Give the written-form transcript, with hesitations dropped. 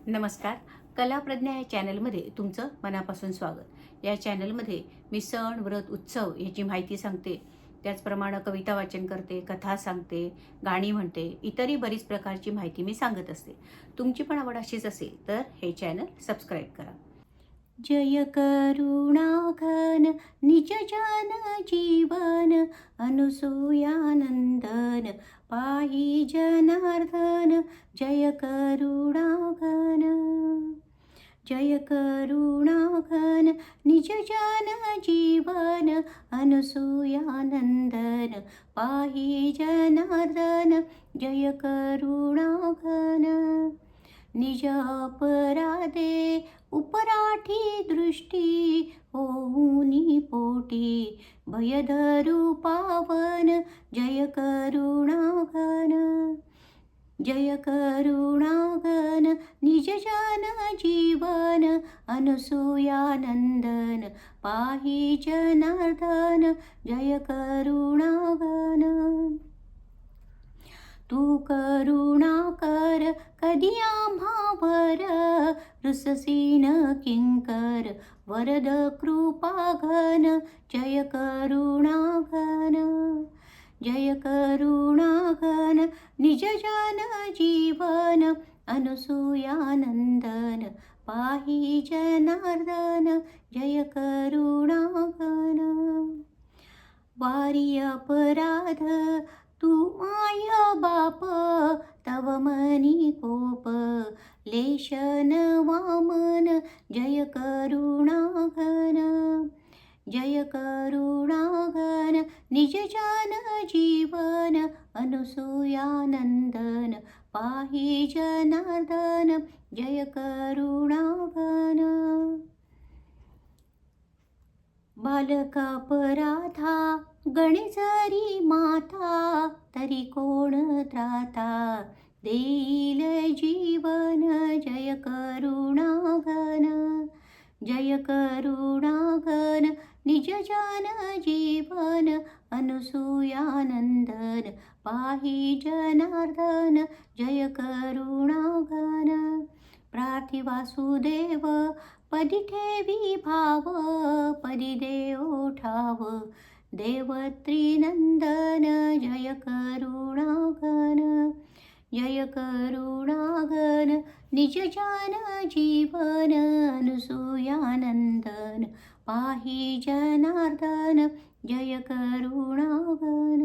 नमस्कार. कलाप्रज्ञा या चॅनलमध्ये तुमचं मनापासून स्वागत. या चॅनलमध्ये मी सण, व्रत, उत्सव याची माहिती सांगते. त्याचप्रमाणे कविता वाचन करते, कथा सांगते, गाणी म्हणते, इतरही बरीच प्रकारची माहिती मी सांगत असते. तुमची पण आवड अशीच असेल तर हे चॅनल सबस्क्राईब करा. जय करुणाघन निज जन जीवन अनुसूयानंदन पाहि जनार्दन. जय करुणाघन, जय करुणाघन निज जन जीवन अनुसूयानंदन पाहि जनार्दन. जय करुणाघन निज अपराधे उपराठी दृष्टी होऊनी पोटी भयधरू पावन. जय करुणाघन, जय करुणाघन निज जन जीवन अनुसूयानंदन पाहि जनार्दन. जय करुणाघन तू करुणा कर कधी आम्हावर रुससीन किंकर वरद कृपाघन. जय करुणाघन, जय करुणाघन निज जन जीवन अनुसूयानंदन पाहि जनार्दन. जय करुणाघन वारी अपराध तू माय बाप तव मनी कोप लेशन वामन. जय करुणाघन, जय करुणाघन निज जन जीवन अनुसूयानंदन पाहि जनार्दन. जय करुणाघन बालकापराधा गणे जरी माता तरी कोण त्राता देईल जीवन. जय करुणाघन, जय करुणाघन निज जन जीवन अनुसूयानंदन पाहि जनार्दन. जय करुणाघन प्रार्थिवासुदेव पदी ठेवी भाव पदी देव ठाव देवत्रिनंदन. जय करुणाघन, जय करुणाघन निज जन जीवन अनुसूयानंदन पाहि जनार्दन. जय करुणाघन.